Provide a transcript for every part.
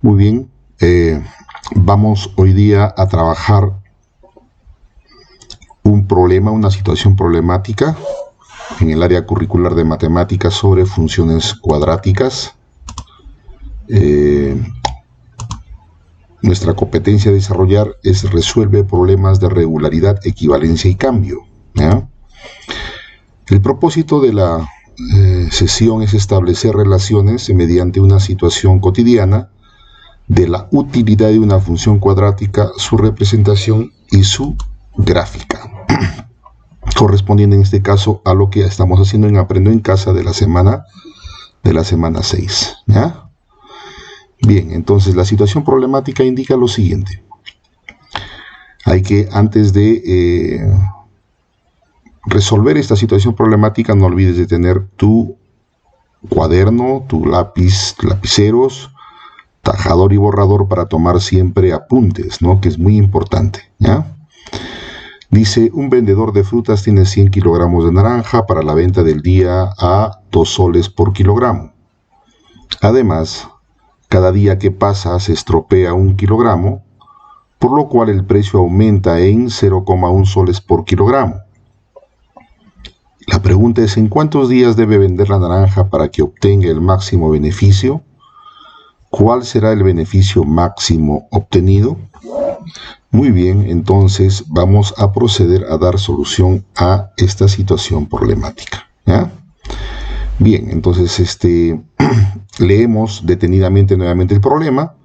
Muy bien, vamos hoy día a trabajar un problema, una situación problemática en el área curricular de matemáticas sobre funciones cuadráticas. Nuestra competencia a desarrollar es resuelve problemas de regularidad, equivalencia y cambio, ¿ya? El propósito de la sesión es establecer relaciones mediante una situación cotidiana de la utilidad de una función cuadrática, su representación y su gráfica, correspondiendo en este caso a lo que estamos haciendo en Aprendo en Casa de la semana 6, ¿ya? Bien, entonces la situación problemática indica lo siguiente. Hay que, antes de resolver esta situación problemática, no olvides de tener tu cuaderno, tu lápiz, lapiceros, tajador y borrador para tomar siempre apuntes, ¿no? Que es muy importante, ¿ya? Dice, un vendedor de frutas tiene 100 kilogramos de naranja para la venta del día a 2 soles por kilogramo. Además, cada día que pasa se estropea 1 kilogramo, por lo cual el precio aumenta en 0,1 soles por kilogramo. La pregunta es, ¿en cuántos días debe vender la naranja para que obtenga el máximo beneficio? ¿Cuál será el beneficio máximo obtenido? Muy bien, entonces vamos a proceder a dar solución a esta situación problemática, ¿ya? Bien, entonces leemos detenidamente nuevamente el problema,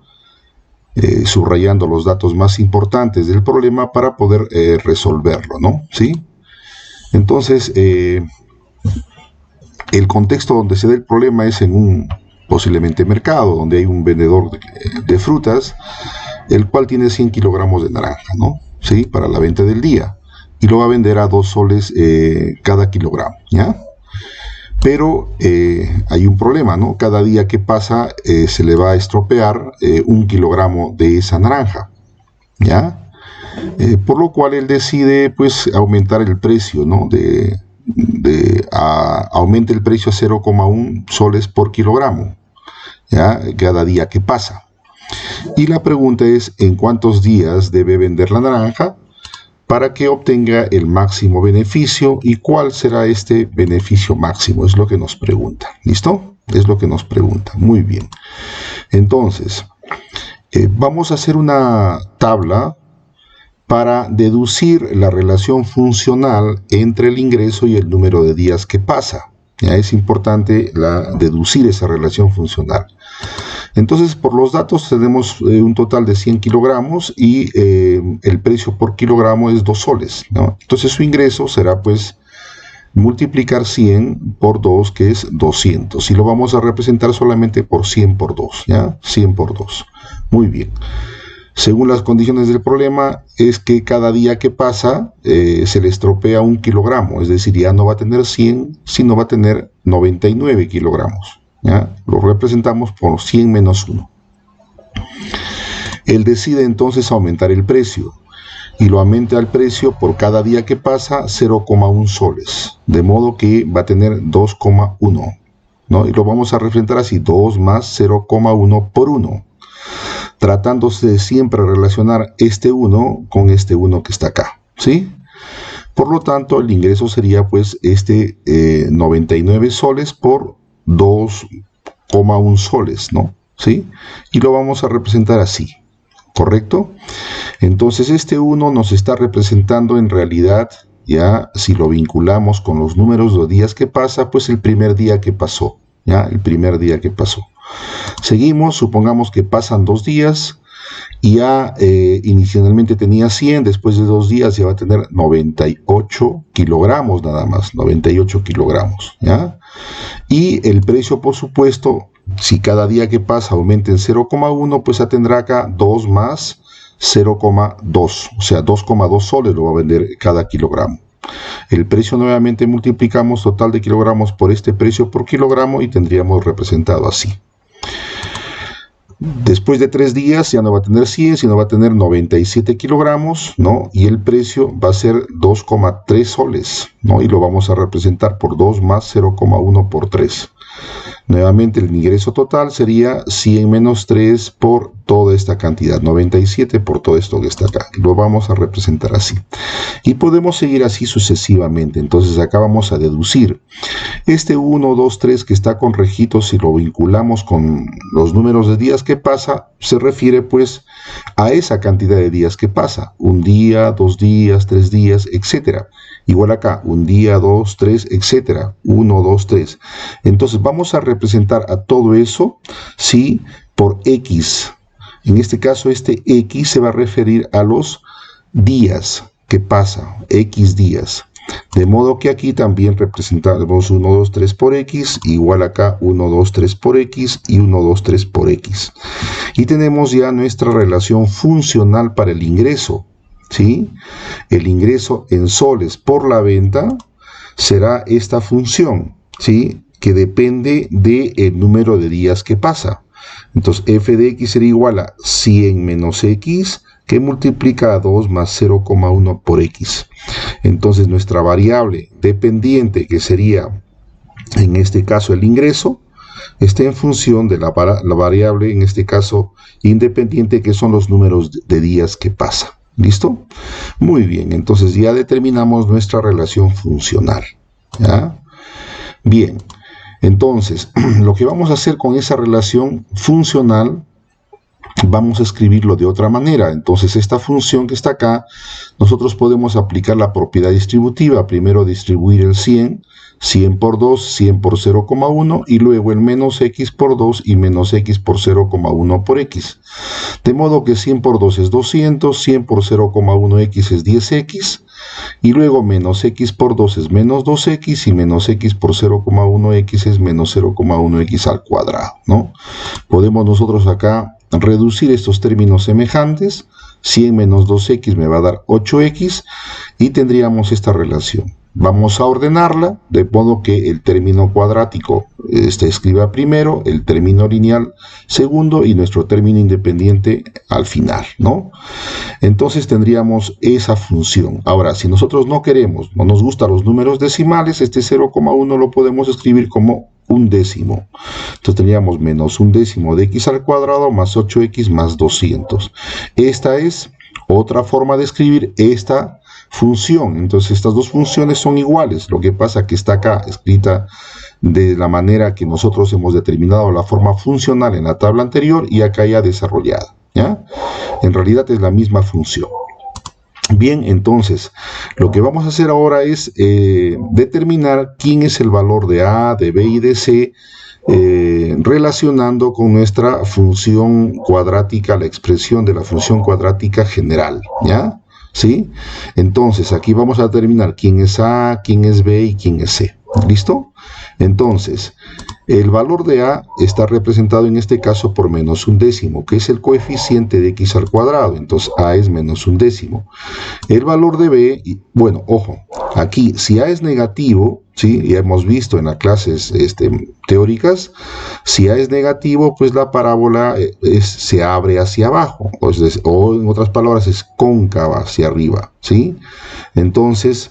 subrayando los datos más importantes del problema para poder resolverlo, ¿no? ¿Sí? Entonces, el contexto donde se da el problema es en un posiblemente mercado, donde hay un vendedor de frutas, el cual tiene 100 kilogramos de naranja, ¿no? ¿Sí? Para la venta del día, y lo va a vender a 2 soles cada kilogramo, ¿ya? Pero hay un problema, ¿no? Cada día que pasa se le va a estropear 1 kilogramo de esa naranja, ¿ya? Por lo cual él decide, pues, aumentar el precio, ¿no? Aumenta el precio a 0,1 soles por kilogramo, ¿ya? Cada día que pasa. Y la pregunta es, ¿en cuántos días debe vender la naranja para que obtenga el máximo beneficio? ¿Y cuál será este beneficio máximo? Es lo que nos pregunta. ¿Listo? Es lo que nos pregunta. Muy bien. Entonces, vamos a hacer una tabla para deducir la relación funcional entre el ingreso y el número de días que pasa. Ya es importante deducir esa relación funcional. Entonces, por los datos tenemos un total de 100 kilogramos y el precio por kilogramo es 2 soles, ¿no? Entonces su ingreso será, pues, multiplicar 100 por 2, que es 200. Y lo vamos a representar solamente por 100 por 2, ¿ya? 100 por 2. Muy bien. Según las condiciones del problema, es que cada día que pasa se le estropea 1 kilogramo. Es decir, ya no va a tener 100, sino va a tener 99 kilogramos. ¿Ya? Lo representamos por 100 menos 1. Él decide entonces aumentar el precio y lo aumenta el precio por cada día que pasa 0,1 soles, de modo que va a tener 2,1, ¿no? Y lo vamos a representar así, 2 más 0,1 por 1, tratándose de siempre relacionar este 1 con este 1 que está acá, ¿sí? Por lo tanto, el ingreso sería, pues, 99 soles por 2,1 soles, ¿no? ¿Sí? Y lo vamos a representar así, ¿correcto? Entonces este 1 nos está representando en realidad, ya, si lo vinculamos con los números de días que pasa, pues el primer día que pasó, ¿ya? El primer día que pasó. Seguimos, supongamos que pasan 2 días, y ya inicialmente tenía 100, después de 2 días ya va a tener 98 kilogramos nada más, 98 kilogramos, ¿ya? Y el precio, por supuesto, si cada día que pasa aumenta en 0,1, pues ya tendrá acá 2 más 0,2, o sea, 2,2 soles lo va a vender cada kilogramo. El precio nuevamente multiplicamos total de kilogramos por este precio por kilogramo y tendríamos representado así. Después de 3 días ya no va a tener 100, sino va a tener 97 kilogramos, ¿no? Y el precio va a ser 2,3 soles, ¿no? Y lo vamos a representar por 2 más 0,1 por 3. Nuevamente el ingreso total sería 100 menos 3 por toda esta cantidad, 97 por todo esto que está acá. Lo vamos a representar así. Y podemos seguir así sucesivamente. Entonces acá vamos a deducir. Este 1, 2, 3 que está con rejitos, si lo vinculamos con los números de días que pasa, se refiere pues a esa cantidad de días que pasa. Un día, 2 días, 3 días, etcétera. Igual acá, un día, 2, 3, etcétera. 1, 2, 3. Entonces vamos a representar a todo eso, ¿sí? Por X. En este caso, este X se va a referir a los días que pasa, X días. De modo que aquí también representamos 1, 2, 3 por X, igual acá 1, 2, 3 por X y 1, 2, 3 por X. Y tenemos ya nuestra relación funcional para el ingreso, ¿sí? El ingreso en soles por la venta será esta función, ¿sí? Que depende del número de días que pasa. Entonces f de x sería igual a 100 menos x, que multiplica a 2 más 0,1 por x. Entonces nuestra variable dependiente, que sería en este caso el ingreso, está en función de la variable, en este caso independiente, que son los números de días que pasa. ¿Listo? Muy bien, entonces ya determinamos nuestra relación funcional. ¿Ya? Bien, entonces lo que vamos a hacer con esa relación funcional, vamos a escribirlo de otra manera. Entonces esta función que está acá, nosotros podemos aplicar la propiedad distributiva. Primero distribuir el 100, 100 por 2, 100 por 0,1 y luego el menos x por 2 y menos x por 0,1 por x. De modo que 100 por 2 es 200, 100 por 0,1x es 10x y luego menos x por 2 es menos 2x y menos x por 0,1x es menos 0,1x al cuadrado, ¿no? Podemos nosotros acá reducir estos términos semejantes. 100 menos 2x me va a dar 8x y tendríamos esta relación. Vamos a ordenarla de modo que el término cuadrático se escriba primero, el término lineal segundo y nuestro término independiente al final, ¿no? Entonces tendríamos esa función. Ahora, si nosotros no queremos, no nos gustan los números decimales, este 0,1 lo podemos escribir como un décimo. Entonces tendríamos menos un décimo de x al cuadrado más 8x más 200. Esta es otra forma de escribir esta función. Entonces estas dos funciones son iguales. Lo que pasa que está acá escrita de la manera que nosotros hemos determinado la forma funcional en la tabla anterior y acá ya desarrollada, ¿ya? En realidad es la misma función. Bien, entonces, lo que vamos a hacer ahora es determinar quién es el valor de A, de B y de C, relacionando con nuestra función cuadrática, la expresión de la función cuadrática general, ¿ya? ¿Sí? Entonces, aquí vamos a determinar quién es A, quién es B y quién es C. ¿Listo? Entonces, el valor de A está representado en este caso por menos un décimo, que es el coeficiente de x al cuadrado. Entonces A es menos un décimo. El valor de B, bueno, ojo, aquí si A es negativo, ¿sí? Ya hemos visto en las clases teóricas, si A es negativo, pues la parábola se abre hacia abajo, o en otras palabras es cóncava hacia arriba, ¿sí? Entonces,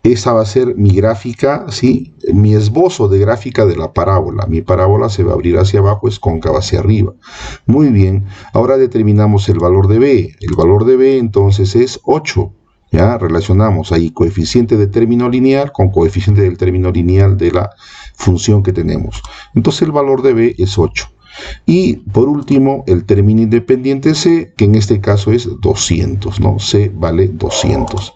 esa va a ser mi gráfica, ¿sí? Mi esbozo de gráfica de la parábola. Mi parábola se va a abrir hacia abajo, es cóncava hacia arriba. Muy bien, ahora determinamos el valor de B. El valor de B entonces es 8. ¿Ya? Relacionamos ahí coeficiente de término lineal con coeficiente del término lineal de la función que tenemos. Entonces el valor de B es 8. Y por último, el término independiente C, que en este caso es 200, ¿no? C vale 200.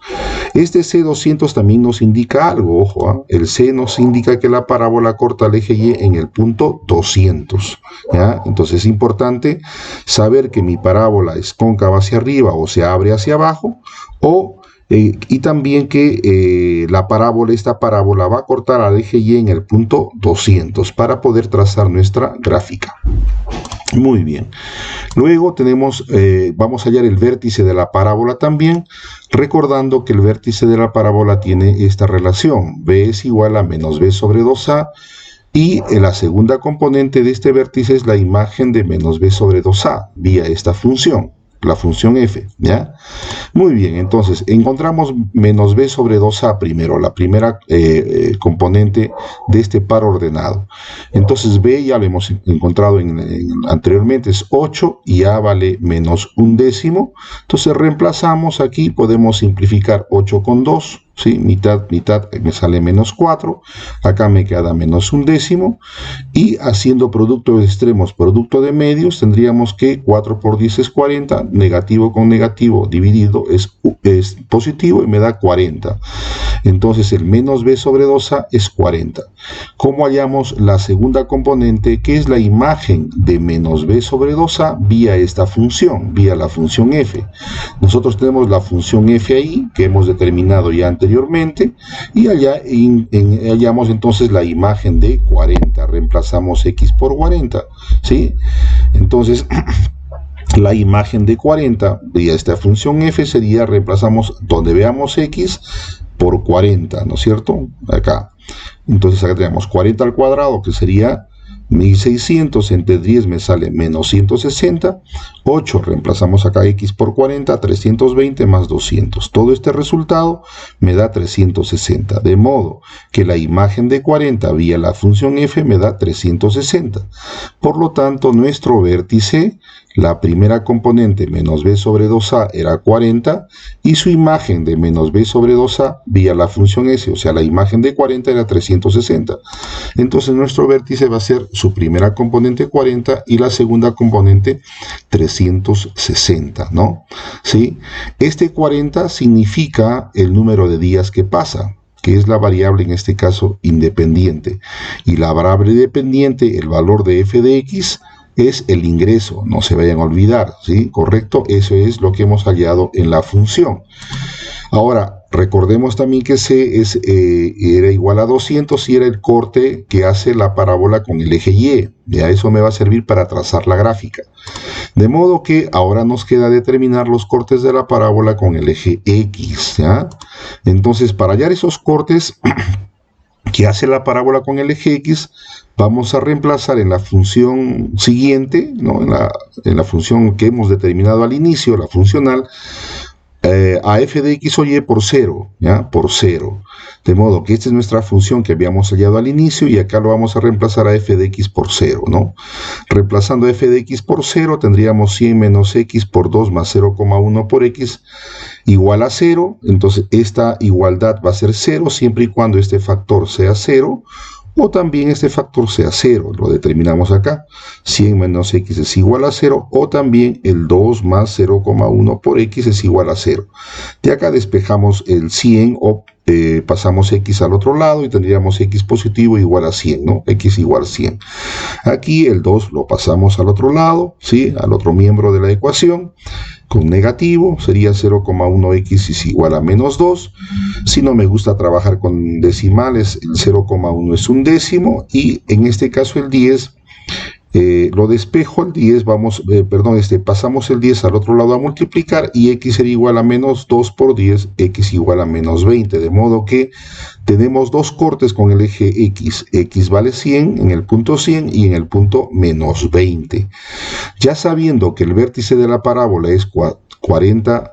Este C200 también nos indica algo, ojo, ¿eh? El C nos indica que la parábola corta el eje Y en el punto 200, ¿ya? Entonces es importante saber que mi parábola es cóncava hacia arriba o se abre hacia abajo, y también que esta parábola va a cortar al eje Y en el punto 200 para poder trazar nuestra gráfica. Muy bien. Luego vamos a hallar el vértice de la parábola también, recordando que el vértice de la parábola tiene esta relación. B es igual a menos B sobre 2A, y la segunda componente de este vértice es la imagen de menos B sobre 2A, vía esta función. la función f, ¿ya? Muy bien, entonces encontramos menos b sobre 2a primero, la primera componente de este par ordenado. Entonces b ya lo hemos encontrado anteriormente, es 8 y a vale menos 1/10. Entonces reemplazamos aquí, podemos simplificar 8 con 2. ¿Sí? Mitad, mitad, me sale menos 4, acá me queda menos 1/10, y haciendo producto de extremos, producto de medios, tendríamos que 4 por 10 es 40, negativo con negativo dividido es positivo y me da 40. Entonces el menos b sobre 2a es 40. ¿Cómo hallamos la segunda componente, que es la imagen de menos b sobre 2a vía esta función, vía la función f? Nosotros tenemos la función f ahí, que hemos determinado ya anteriormente, y allá hallamos entonces la imagen de 40. Reemplazamos x por 40, ¿sí? Entonces la imagen de 40 vía esta función f sería, reemplazamos donde veamos x por 40, ¿no es cierto? Acá. Entonces acá tenemos 40 al cuadrado, que sería 1600, entre 10 me sale menos 160, 8, reemplazamos acá x por 40, 320 más 200. Todo este resultado me da 360, de modo que la imagen de 40 vía la función f me da 360. Por lo tanto, nuestro vértice, la primera componente menos b sobre 2a era 40 y su imagen de menos b sobre 2a vía la función s, o sea, la imagen de 40 era 360. Entonces nuestro vértice va a ser su primera componente 40 y la segunda componente 360, ¿no? ¿Sí? Este 40 significa el número de días que pasa, que es la variable en este caso independiente. Y la variable dependiente, el valor de f de x, es el ingreso, no se vayan a olvidar, ¿sí? ¿Correcto? Eso es lo que hemos hallado en la función. Ahora, recordemos también que C era igual a 200 y era el corte que hace la parábola con el eje Y. Ya eso me va a servir para trazar la gráfica. De modo que ahora nos queda determinar los cortes de la parábola con el eje X, ¿ya? Entonces, para hallar esos cortes que hace la parábola con el eje X, vamos a reemplazar en la función siguiente, ¿no? en la función que hemos determinado al inicio, la funcional, a f de x o y por 0, ¿ya? Por 0. De modo que esta es nuestra función que habíamos hallado al inicio y acá lo vamos a reemplazar a f de x por 0, ¿no? Reemplazando f de x por 0 tendríamos 100 menos x por 2 más 0,1 por x igual a 0. Entonces esta igualdad va a ser 0 siempre y cuando este factor sea 0 o también este factor sea 0, lo determinamos acá. 100 menos x es igual a 0, o también el 2 más 0,1 por x es igual a 0. De acá despejamos el 100 o pasamos x al otro lado y tendríamos x positivo igual a 100, ¿no? X igual a 100. Aquí el 2 lo pasamos al otro lado, ¿sí? Al otro miembro de la ecuación. Con negativo sería 0,1x es igual a menos 2. Si no me gusta trabajar con decimales, el 0,1 es 1/10 y en este caso el 10 lo despejo, el 10 pasamos el 10 al otro lado a multiplicar y x sería igual a menos 2 por 10, x igual a menos 20, de modo que tenemos dos cortes con el eje x, x vale 100 en el punto 100 y en el punto menos 20. Ya sabiendo que el vértice de la parábola es 40,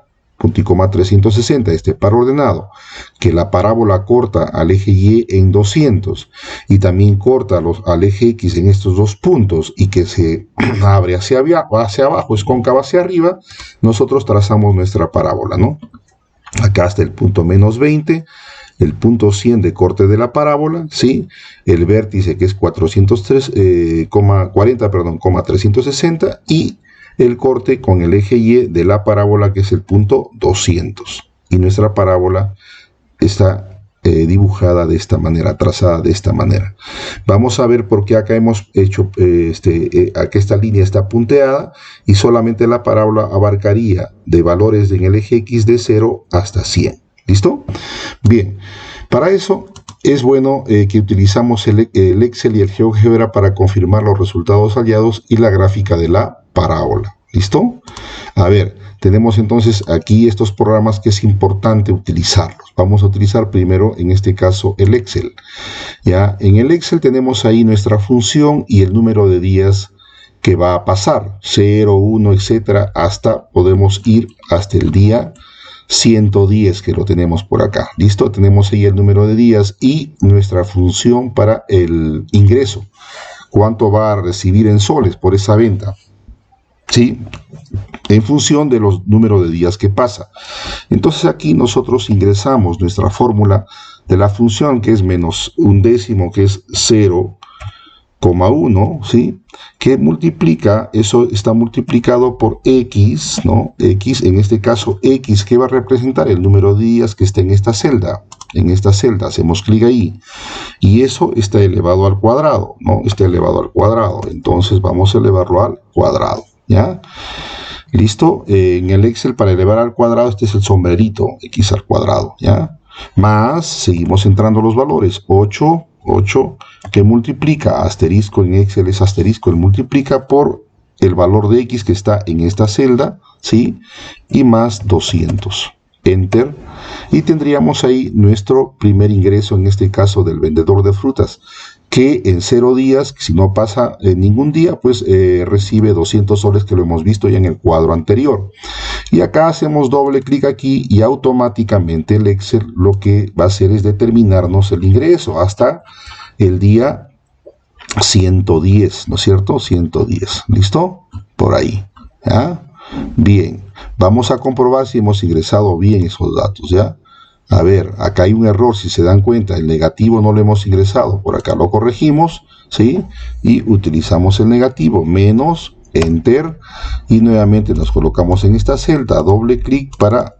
360, este par ordenado, que la parábola corta al eje Y en 200 y también corta al eje X en estos dos puntos y que se abre hacia abajo, es cóncava hacia arriba, nosotros trazamos nuestra parábola, ¿no? Acá está el punto menos 20, el punto 100 de corte de la parábola, ¿sí? El vértice que es 360 y el corte con el eje Y de la parábola que es el punto 200. Y nuestra parábola está dibujada de esta manera, trazada de esta manera. Vamos a ver por qué acá hemos hecho, acá esta línea está punteada y solamente la parábola abarcaría de valores en el eje X de 0 hasta 100. ¿Listo? Bien, para eso es bueno que utilizamos el Excel y el GeoGebra para confirmar los resultados hallados y la gráfica de la parábola. ¿Listo? A ver, tenemos entonces aquí estos programas que es importante utilizarlos. Vamos a utilizar primero, en este caso, el Excel. Ya, en el Excel tenemos ahí nuestra función y el número de días que va a pasar, 0, 1, etcétera, hasta podemos ir hasta el día 110 que lo tenemos por acá. ¿Listo? Tenemos ahí el número de días y nuestra función para el ingreso. ¿Cuánto va a recibir en soles por esa venta? ¿Sí? En función de los números de días que pasa. Entonces aquí nosotros ingresamos nuestra fórmula de la función que es menos un décimo, que es 0,1, ¿sí? Que multiplica, eso está multiplicado por x, ¿no? X, en este caso x, que va a representar el número de días que está en esta celda. En esta celda hacemos clic ahí y eso está elevado al cuadrado, ¿no? Está elevado al cuadrado, entonces vamos a elevarlo al cuadrado, ¿ya? ¿Listo? En el Excel, para elevar al cuadrado, este es el sombrerito, x al cuadrado, ¿ya? Más, seguimos entrando los valores, 8, que multiplica, asterisco en Excel es asterisco, él multiplica por el valor de x que está en esta celda, ¿sí? Y más 200. Enter, y tendríamos ahí nuestro primer ingreso, en este caso del vendedor de frutas, que en 0 días, si no pasa ningún día, pues recibe 200 soles, que lo hemos visto ya en el cuadro anterior. Y acá hacemos doble clic aquí y automáticamente el Excel lo que va a hacer es determinarnos el ingreso hasta el día 110, ¿no es cierto? 110, ¿listo? Por ahí, ¿ya? Bien, vamos a comprobar si hemos ingresado bien esos datos, ¿ya? A ver, acá hay un error, si se dan cuenta, el negativo no lo hemos ingresado, por acá lo corregimos, ¿sí? Y utilizamos el negativo, menos, enter, y nuevamente nos colocamos en esta celda, doble clic para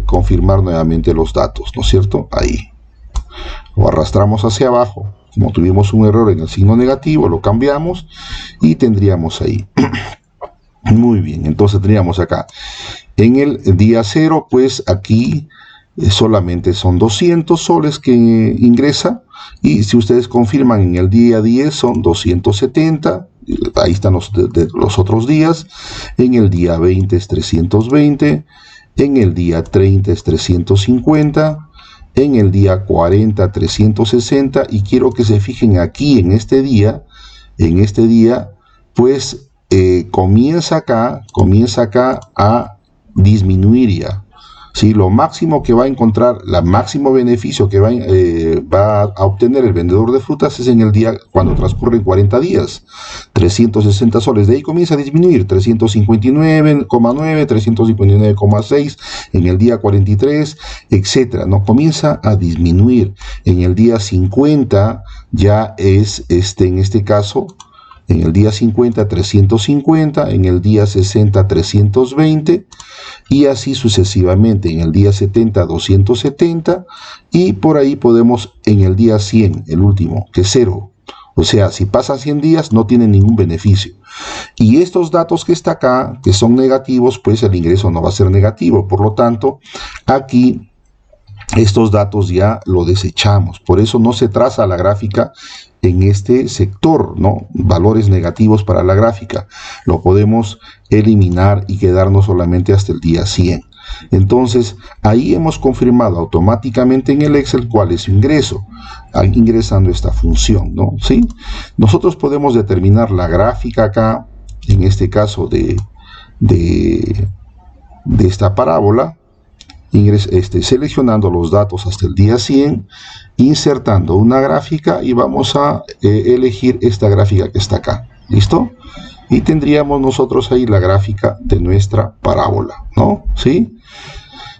confirmar nuevamente los datos, ¿no es cierto? Ahí. Lo arrastramos hacia abajo, como tuvimos un error en el signo negativo, lo cambiamos y tendríamos ahí. Muy bien, entonces tendríamos acá, en el día 0, pues aquí solamente son 200 soles que ingresa, y si ustedes confirman en el día 10 son 270, ahí están los otros días, en el día 20 es 320, en el día 30 es 350, en el día 40 360, y quiero que se fijen aquí en este día, pues comienza acá a disminuir ya. ¿Sí? Lo máximo que va a encontrar, el máximo beneficio que va a obtener el vendedor de frutas es en el día cuando transcurren 40 días, 360 soles. De ahí comienza a disminuir, 359,9, 359,6 en el día 43, etcétera, ¿no? Comienza a disminuir. En el día 50 ya es, en este caso, en el día 50, 350, en el día 60, 320, y así sucesivamente. En el día 70, 270, y por ahí podemos en el día 100, el último, que es 0. O sea, si pasa 100 días no tiene ningún beneficio. Y estos datos que está acá, que son negativos, pues el ingreso no va a ser negativo. Por lo tanto, aquí estos datos ya lo desechamos. Por eso no se traza la gráfica en este sector, ¿no? Valores negativos para la gráfica. Lo podemos eliminar y quedarnos solamente hasta el día 100. Entonces, ahí hemos confirmado automáticamente en el Excel cuál es su ingreso, ingresando esta función, ¿no? ¿Sí? Nosotros podemos determinar la gráfica acá, en este caso de esta parábola, seleccionando los datos hasta el día 100, insertando una gráfica, y vamos a elegir esta gráfica que está acá, ¿listo? Y tendríamos nosotros ahí la gráfica de nuestra parábola, ¿no? ¿Sí?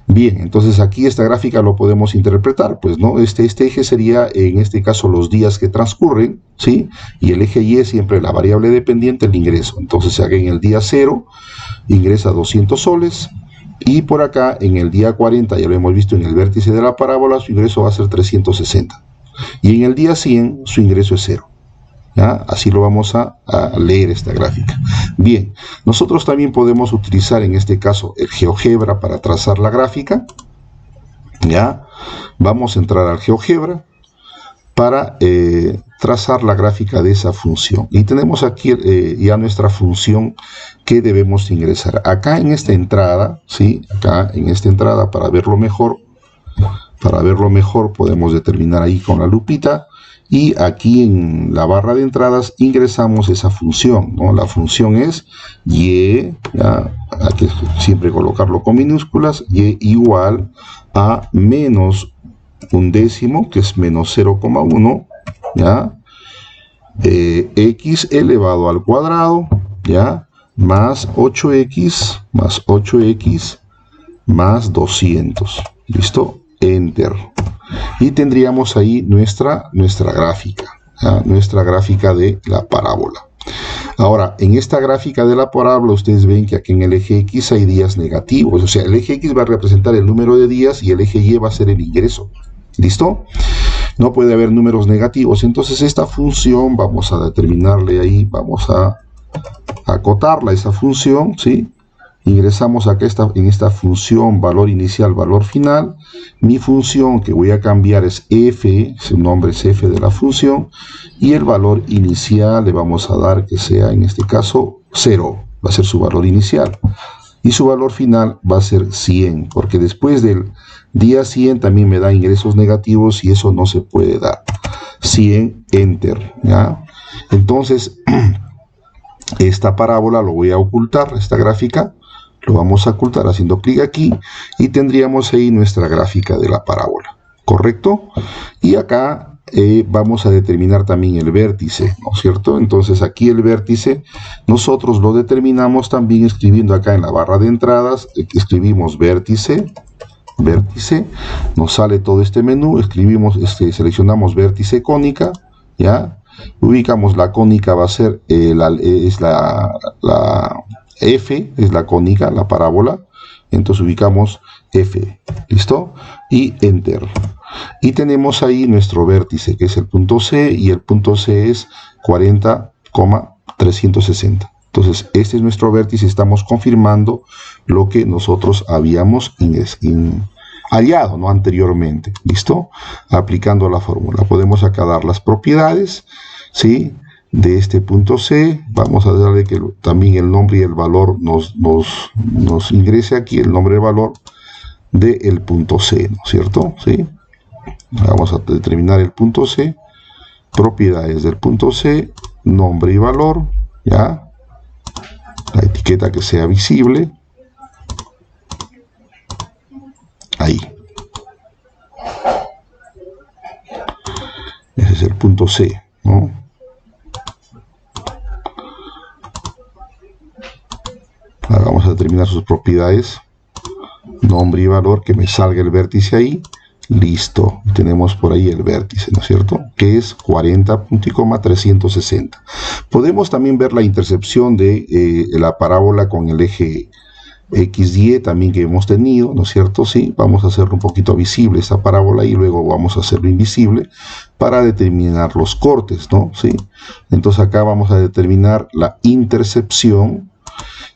Bien, entonces aquí esta gráfica lo podemos interpretar, pues, ¿no? Este eje sería, en este caso, los días que transcurren, ¿sí? Y el eje Y es siempre la variable dependiente, el ingreso. Entonces, aquí en el día 0 ingresa 200 soles, y por acá en el día 40, ya lo hemos visto en el vértice de la parábola, su ingreso va a ser 360. Y en el día 100 su ingreso es 0. ¿Ya? Así lo vamos a leer esta gráfica. Bien, nosotros también podemos utilizar en este caso el GeoGebra para trazar la gráfica. ¿Ya? Vamos a entrar al GeoGebra para trazar la gráfica de esa función. Y tenemos aquí ya nuestra función que debemos ingresar. Acá en esta entrada, ¿sí? Acá en esta entrada, para verlo mejor podemos determinar ahí con la lupita y aquí en la barra de entradas ingresamos esa función, ¿no? La función es y, ya, hay que siempre colocarlo con minúsculas, y igual a menos un décimo, que es menos 0,1, ¿ya? X elevado al cuadrado, ¿ya? Más 8x más 200. ¿Listo? Enter. Y tendríamos ahí nuestra gráfica, ¿ya? Nuestra gráfica de la parábola. Ahora, en esta gráfica de la parábola, ustedes ven que aquí en el eje X hay días negativos. O sea, el eje X va a representar el número de días y el eje Y va a ser el ingreso. ¿Listo? No puede haber números negativos. Entonces, esta función, vamos a determinarle ahí, vamos a acotarla, esa función, ¿sí? Ingresamos acá en esta función valor inicial, valor final. Mi función que voy a cambiar es f, su nombre es f de la función, y el valor inicial le vamos a dar que sea en este caso 0, va a ser su valor inicial, y su valor final va a ser 100, porque después del día 100 también me da ingresos negativos y eso no se puede dar. 100, enter, ¿ya? Entonces esta parábola lo voy a ocultar, esta gráfica lo vamos a ocultar haciendo clic aquí y tendríamos ahí nuestra gráfica de la parábola, ¿correcto? Y acá vamos a determinar también el vértice, ¿no es cierto? Entonces aquí el vértice nosotros lo determinamos también escribiendo acá en la barra de entradas, escribimos vértice, nos sale todo este menú, seleccionamos vértice cónica, ¿ya? Ubicamos la cónica, va a ser la F, es la cónica, la parábola, entonces ubicamos F, ¿listo? Y enter. Y tenemos ahí nuestro vértice, que es el punto C, y el punto C es 40,360. Entonces, este es nuestro vértice, estamos confirmando lo que nosotros habíamos hallado, ¿no? Anteriormente, ¿listo? Aplicando la fórmula. Podemos acá dar las propiedades, ¿sí? De este punto C, vamos a darle que también el nombre y el valor nos ingrese aquí, el nombre y valor del punto C, ¿no es cierto? ¿Sí? Vamos a determinar el punto C, propiedades del punto C, nombre y valor, ¿ya? La etiqueta que sea visible, ahí. Ese es el punto C, ¿no? Ahora vamos a determinar sus propiedades, nombre y valor, que me salga el vértice ahí, listo, tenemos por ahí el vértice, ¿no es cierto? Que es 40,360. Podemos también ver la intercepción de la parábola con el eje XY también que hemos tenido, ¿no es cierto? Sí, vamos a hacerlo un poquito visible esta parábola y luego vamos a hacerlo invisible para determinar los cortes, ¿no? Sí, entonces acá vamos a determinar la intercepción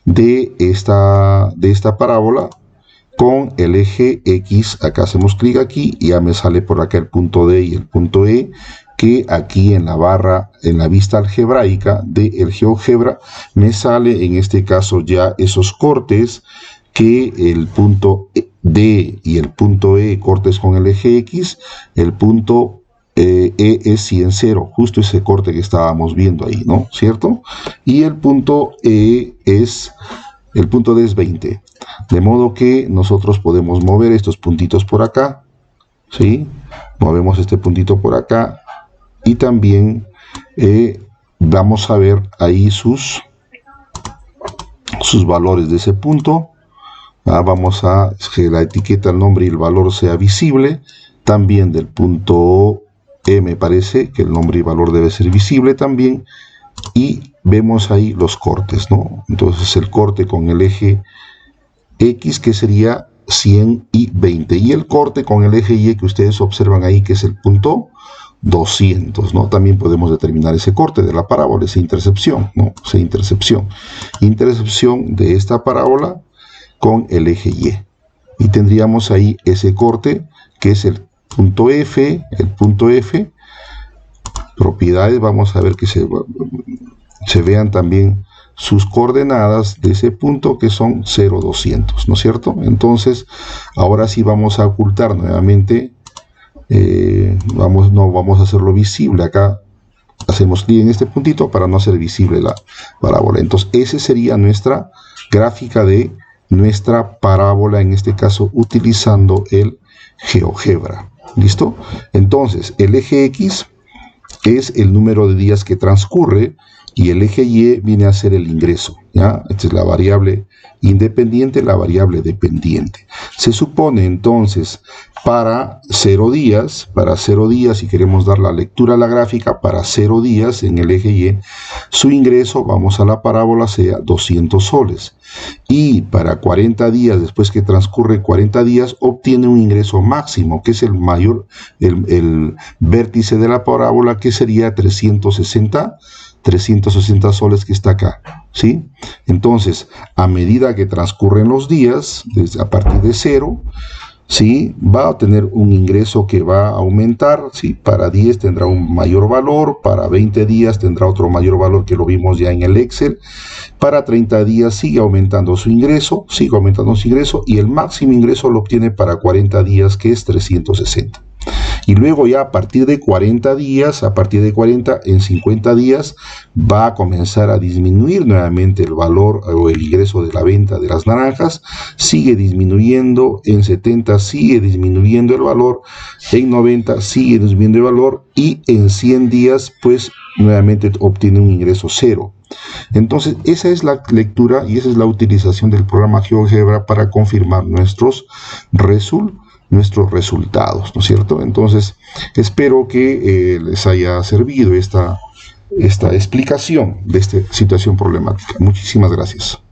de esta parábola con el eje X. Acá hacemos clic aquí y ya me sale por acá el punto D y el punto E, que aquí en la barra, en la vista algebraica del GeoGebra, me sale en este caso ya esos cortes, que el punto D y el punto E cortes con el eje X, el punto E es 100, 0, justo ese corte que estábamos viendo ahí, ¿no? ¿Cierto? Y el punto D es 20. De modo que nosotros podemos mover estos puntitos por acá, ¿sí? Movemos este puntito por acá y también vamos a ver ahí sus valores de ese punto. Vamos a que la etiqueta, el nombre y el valor sea visible. También del punto E me parece que el nombre y valor debe ser visible también. Y vemos ahí los cortes, ¿no? Entonces el corte con el eje X, que sería 100 y 20. Y el corte con el eje Y que ustedes observan ahí, que es el punto 200, ¿no? También podemos determinar ese corte de la parábola, esa intercepción, ¿no? Esa intercepción de esta parábola con el eje Y. Y tendríamos ahí ese corte, que es el punto F, propiedades, vamos a ver que se vean también sus coordenadas de ese punto, que son 0, 200, ¿no es cierto? Entonces, ahora sí vamos a ocultar nuevamente no vamos a hacerlo visible. Acá hacemos clic en este puntito para no hacer visible la parábola. Entonces, esa sería nuestra gráfica de nuestra parábola, en este caso utilizando el GeoGebra. ¿Listo? Entonces, el eje X es el número de días que transcurre y el eje Y viene a ser el ingreso, ¿ya? Esta es la variable independiente, la variable dependiente. Se supone entonces para 0 días, si queremos dar la lectura a la gráfica, para 0 días en el eje Y, su ingreso, vamos a la parábola, sea 200 soles. Y para 40 días, después que transcurre 40 días, obtiene un ingreso máximo, que es el mayor, el vértice de la parábola, que sería 360 soles, que está acá, ¿sí? Entonces, a medida que transcurren los días, a partir de 0, ¿sí?, va a tener un ingreso que va a aumentar, ¿sí? Para 10 tendrá un mayor valor, para 20 días tendrá otro mayor valor, que lo vimos ya en el Excel, para 30 días sigue aumentando su ingreso, y el máximo ingreso lo obtiene para 40 días, que es 360. Y luego ya a partir de 40 días, en 50 días, va a comenzar a disminuir nuevamente el valor o el ingreso de la venta de las naranjas. Sigue disminuyendo, en 70 sigue disminuyendo el valor, en 90 sigue disminuyendo el valor, y en 100 días pues nuevamente obtiene un ingreso 0. Entonces, esa es la lectura y esa es la utilización del programa GeoGebra para confirmar nuestros resultados, ¿no es cierto? Entonces, espero que les haya servido esta explicación de esta situación problemática. Muchísimas gracias.